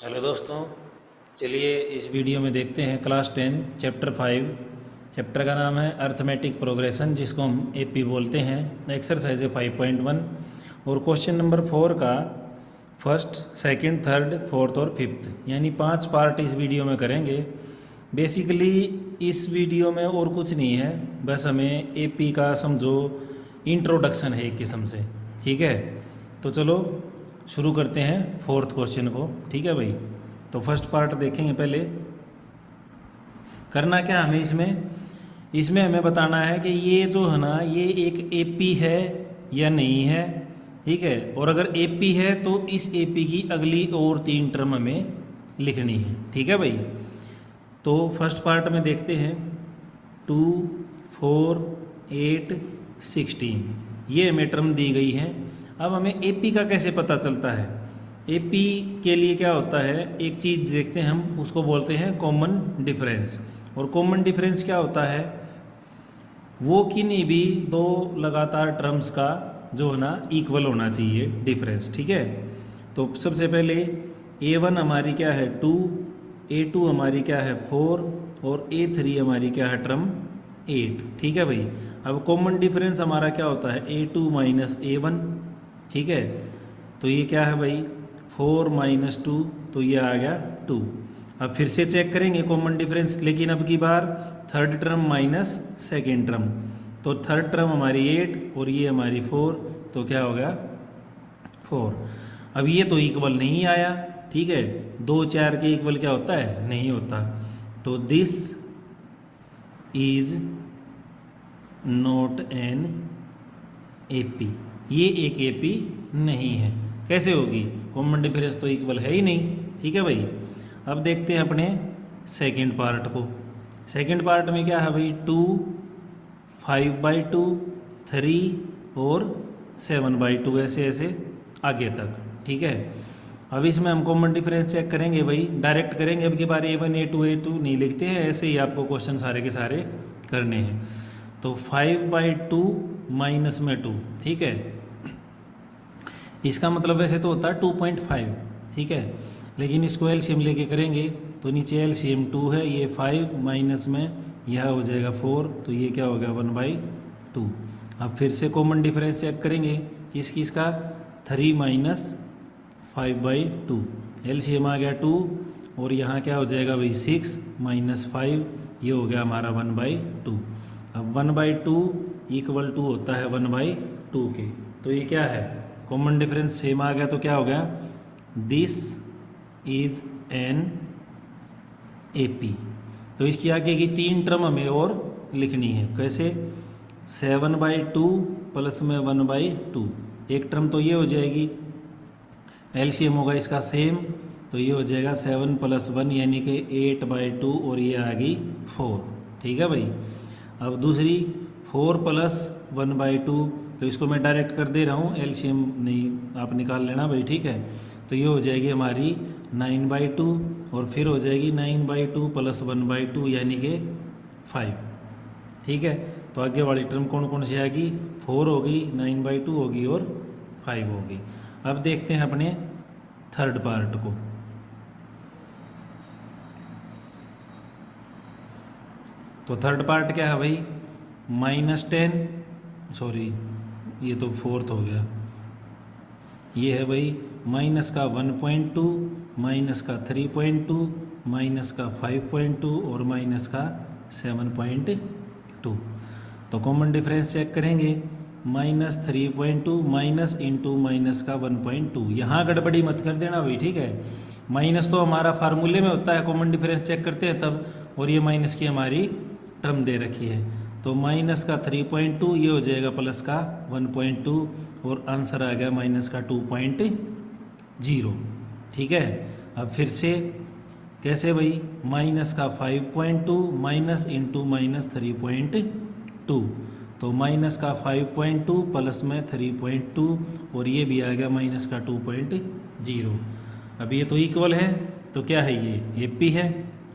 Hello दोस्तों, चलिए इस वीडियो में देखते हैं क्लास 10 चैप्टर 5। चैप्टर का नाम है अर्थमेटिक प्रोग्रेशन, जिसको हम एपी बोलते हैं। एक्सरसाइज है 5.1 और क्वेश्चन नंबर 4 का फर्स्ट, सेकंड, थर्ड, फोर्थ और फिफ्थ यानी 5 पार्ट इस वीडियो में करेंगे। बेसिकली इस वीडियो में और कुछ नहीं है, बस हमें एपी का समझो इंट्रोडक्शन है एक किस्म से। ठीक है, तो चलो शुरू करते हैं फोर्थ क्वेश्चन को। ठीक है भाई, तो फर्स्ट पार्ट देखेंगे। पहले करना क्या हमें इसमें हमें बताना है कि ये जो है ना, ये एक एपी है या नहीं है। ठीक है, और अगर एपी है तो इस एपी की अगली और 3 टर्म हमें लिखनी है। ठीक है भाई, तो फर्स्ट पार्ट में देखते हैं 2, 4, 8, 16 ये हमें टर्म दी गई है। अब हमें एपी का कैसे पता चलता है? एपी के लिए क्या होता है, एक चीज़ देखते हैं हम, उसको बोलते हैं कॉमन डिफरेंस। और कॉमन डिफरेंस क्या होता है? वो किन्हीं भी 2 लगातार टर्म्स का जो है ना इक्वल होना चाहिए डिफरेंस। ठीक है, तो सबसे पहले A1 हमारी क्या है 2, A2 हमारी क्या है 4 और A3 हमारी क्या है टर्म 8। ठीक है भाई, अब कॉमन डिफरेंस हमारा क्या होता है A2 माइनस A1। ठीक है, तो ये क्या है भाई 4 माइनस 2, तो ये आ गया 2। अब फिर से चेक करेंगे कॉमन डिफरेंस, लेकिन अब की बार third term minus second term. तो थर्ड टर्म हमारी 8 और ये हमारी 4, तो क्या हो गया 4। अब ये तो इक्वल नहीं आया। ठीक है, 2 4 के इक्वल क्या होता है? नहीं होता। तो this is not an AP, ये एक एपी नहीं है। कैसे होगी? कॉमन डिफरेंस तो इक्वल है ही नहीं। ठीक है भाई, अब देखते हैं अपने सेकंड पार्ट को। सेकंड पार्ट में क्या है भाई 2, 5/2, 3 और 7/2, ऐसे ऐसे आगे तक। ठीक है, अब इसमें हम कॉमन डिफरेंस चेक करेंगे भाई, डायरेक्ट करेंगे। अब की बार A1 A2 नहीं लिखते हैं, ऐसे ही आपको क्वेश्चन सारे के सारे करने हैं। तो 5/2 माइनस में 2। ठीक है, इसका मतलब वैसे तो होता है 2.5। ठीक है, लेकिन इसको एलसीएम लेके करेंगे तो नीचे एलसीएम 2 है, ये 5 माइनस में यह हो जाएगा 4, तो ये क्या हो गया 1/2। अब फिर से कॉमन डिफरेंस चेक करेंगे किसका 3 माइनस 5/2, एलसीएम आ गया 2 और यहाँ क्या हो जाएगा भाई 6 माइनस 5, ये हो गया हमारा 1/2। अब 1/2 इक्वल टू होता है 1/2 के, तो ये क्या है कॉमन डिफरेंस सेम आ गया, तो क्या हो गया दिस इज एन एपी। तो इसकी आगे की 3 टर्म हमें और लिखनी है। कैसे? 7/2 प्लस में 1/2, एक टर्म तो ये हो जाएगी, एलसीएम होगा इसका सेम, तो ये हो जाएगा 7 + 1 यानी कि 8/2 और ये आ गई 4। ठीक है भाई, अब दूसरी 4 + 1/2, तो इसको मैं डायरेक्ट कर दे रहा हूँ, एलसीएम नहीं आप निकाल लेना भाई। ठीक है, तो ये हो जाएगी हमारी 9/2 और फिर हो जाएगी 9/2 + 1/2 यानी कि 5। ठीक है, तो आगे वाली टर्म कौन कौन सी आएगी? 4 होगी, 9/2 होगी और 5 होगी। अब देखते हैं अपने थर्ड पार्ट को। तो थर्ड पार्ट क्या है भाई -10, सॉरी ये तो फोर्थ हो गया, ये है भाई माइनस का 1.2, माइनस का 3.2, माइनस का 5.2 और माइनस का 7.2। तो कॉमन डिफरेंस चेक करेंगे, -3.2 माइनस इंटू माइनस का 1.2। यहाँ गड़बड़ी मत कर देना भाई। ठीक है, माइनस तो हमारा फार्मूले में होता है, कॉमन डिफरेंस चेक करते हैं तब, और ये माइनस की हमारी टर्म दे रखी है। तो माइनस का 3.2 ये हो जाएगा प्लस का 1.2 और आंसर आ गया माइनस का 2.0। ठीक है, अब फिर से कैसे भाई, माइनस का 5.2 माइनस इंटू माइनस 3.2, तो माइनस का 5.2 प्लस में 3.2 और ये भी आ गया माइनस का 2.0। अब ये तो इक्वल है, तो क्या है ये एपी है।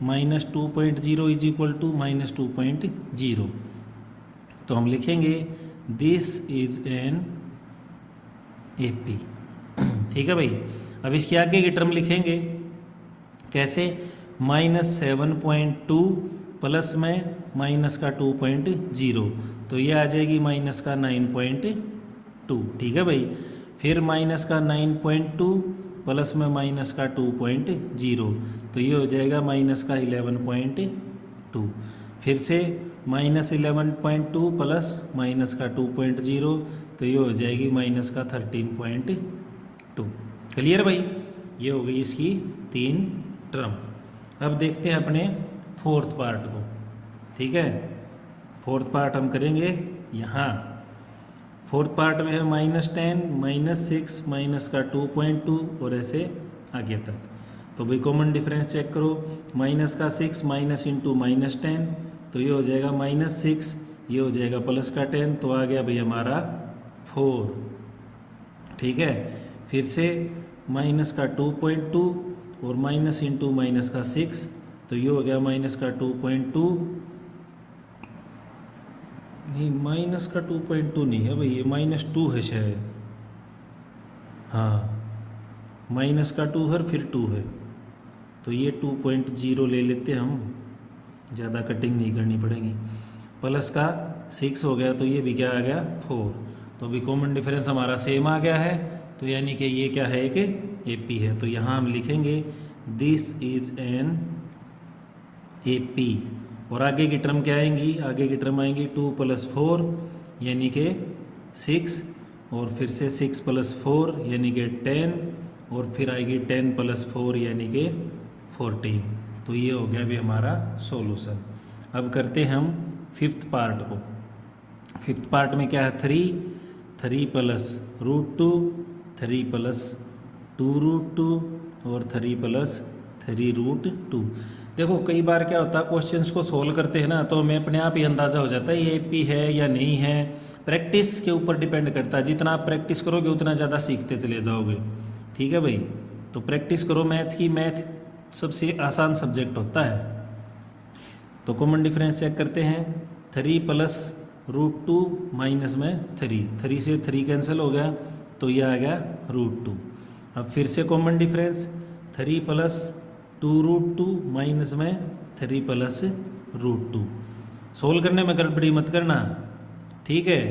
-2.0 इज इक्वल टू -2.0, तो हम लिखेंगे दिस इज एन एपी। ठीक है भाई, अब इसके आगे की टर्म लिखेंगे कैसे? -7.2 प्लस में माइनस का 2.0, तो ये आ जाएगी माइनस का 9.2। ठीक है भाई। फिर माइनस का 9.2 प्लस में माइनस का 2.0, तो ये हो जाएगा माइनस का 11.2। फिर से -11.2 प्लस माइनस का 2.0, तो ये हो जाएगी माइनस का 13.2। क्लियर भाई? ये हो गई इसकी 3 टर्म। अब देखते हैं अपने फोर्थ पार्ट को। ठीक है, फोर्थ पार्ट हम करेंगे यहाँ। फोर्थ पार्ट में है -10, -6, माइनस का 2.2 और ऐसे आगे तक। तो भाई कॉमन डिफरेंस चेक करो। माइनस का 6 माइनस इंटू -10, तो ये हो जाएगा -6, ये हो जाएगा प्लस का 10, तो आ गया भाई हमारा 4। ठीक है। फिर से माइनस का 2.2 और माइनस इंटू माइनस का 6, तो ये हो गया माइनस का 2.2, नहीं माइनस का 2.2 नहीं है भाई, ये -2 है शायद। हाँ, माइनस का 2 है फिर 2 है, तो ये 2.0 ले लेते हैं हम, ज़्यादा कटिंग नहीं करनी पड़ेगी। प्लस का 6 हो गया, तो ये भी क्या आ गया 4। तो अभी कॉमन डिफरेंस हमारा सेम आ गया है, तो यानी कि ये क्या है कि AP है। तो यहाँ हम लिखेंगे दिस इज एन AP। और आगे की टर्म क्या आएंगी? आगे की टर्म आएंगी 2 + 4 यानी कि 6, और फिर से 6 + 4 यानी कि 10, और फिर आएगी 10 + 4 यानी कि 14। तो ये हो गया भी हमारा सॉल्यूशन। अब करते हैं हम फिफ्थ पार्ट को। फिफ्थ पार्ट में क्या है? 3 + √2, 3 + 2√2 और 3 + 3√2। देखो कई बार क्या होता है, क्वेश्चंस को सोल्व करते हैं ना, तो हमें अपने आप ही अंदाज़ा हो जाता है ये AP है या नहीं है। प्रैक्टिस के ऊपर डिपेंड करता है, जितना आप प्रैक्टिस करोगे उतना ज़्यादा सीखते चले जाओगे। ठीक है भाई, तो प्रैक्टिस करो मैथ की। मैथ सबसे आसान सब्जेक्ट होता है। तो कॉमन डिफरेंस चेक करते हैं। 3 + √2 माइनस में 3 से 3 कैंसिल हो गया, तो ये आ गया √2। अब फिर से कॉमन डिफरेंस 3 + 2√2 माइनस में 3 + √2। सोल्व करने में गड़बड़ी मत करना। ठीक है,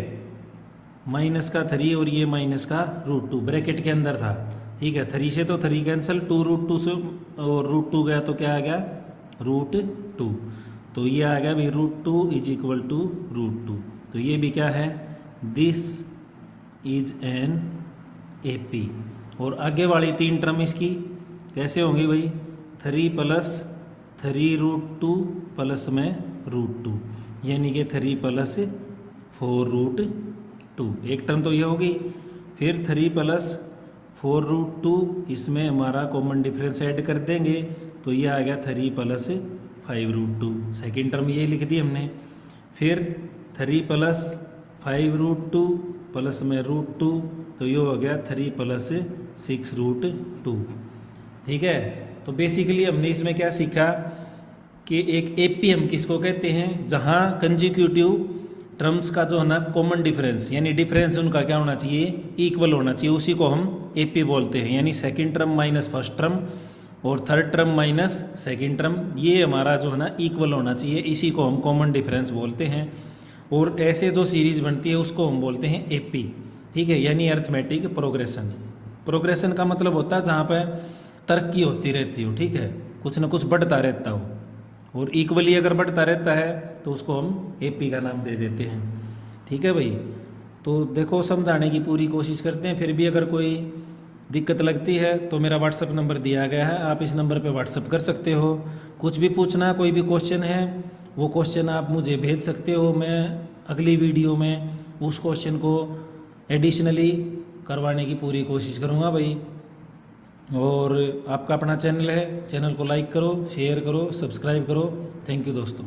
माइनस का 3 और ये माइनस का √2 ब्रैकेट के अंदर था। ठीक है, 3 से तो 3 कैंसिल, 2√2 से और √2 गया, तो क्या आ गया √2। तो ये आ गया भाई √2 = √2। तो ये भी क्या है? This is an AP। और आगे वाली 3 टर्म इसकी कैसे होंगी भाई? 3 + 3√2 प्लस में √2 यानी कि 3 + 4√2। एक टर्म तो ये होगी। फिर 3 + 4√2, इसमें हमारा कॉमन डिफरेंस ऐड कर देंगे, तो ये आ गया 3 + 5√2। सेकेंड टर्म ये लिख दी हमने। फिर 3 + 5√2 प्लस में √2, तो ये हो गया 3 + 6√2। ठीक है, तो बेसिकली हमने इसमें क्या सीखा कि एक AP हम किसको कहते हैं? जहाँ कंजिक्यूटिव टर्म्स का जो है ना कॉमन डिफरेंस, यानी डिफरेंस उनका क्या होना चाहिए? इक्वल होना चाहिए, उसी को हम AP बोलते हैं। यानी second term minus first term और third term minus second term, ये हमारा जो है ना इक्वल होना चाहिए, इसी को हम कॉमन डिफरेंस बोलते हैं। और ऐसे जो सीरीज बनती है उसको हम बोलते हैं AP। ठीक है, यानी अर्थमेटिक प्रोग्रेशन। प्रोग्रेशन का मतलब होता है जहाँ पर तरक्की होती रहती हो। ठीक है, कुछ ना कुछ बढ़ता रहता हो, और इक्वली अगर बढ़ता रहता है तो उसको हम AP का नाम दे देते हैं। ठीक है भाई, तो देखो समझाने की पूरी कोशिश करते हैं। फिर भी अगर कोई दिक्कत लगती है तो मेरा व्हाट्सअप नंबर दिया गया है, आप इस नंबर पे व्हाट्सअप कर सकते हो। कुछ भी पूछना, कोई भी क्वेश्चन है, वो क्वेश्चन आप मुझे भेज सकते हो। मैं अगली वीडियो में उस क्वेश्चन को एडिशनली करवाने की पूरी कोशिश करूँगा भाई। और आपका अपना चैनल है, चैनल को लाइक करो, शेयर करो, सब्सक्राइब करो। थैंक यू दोस्तों।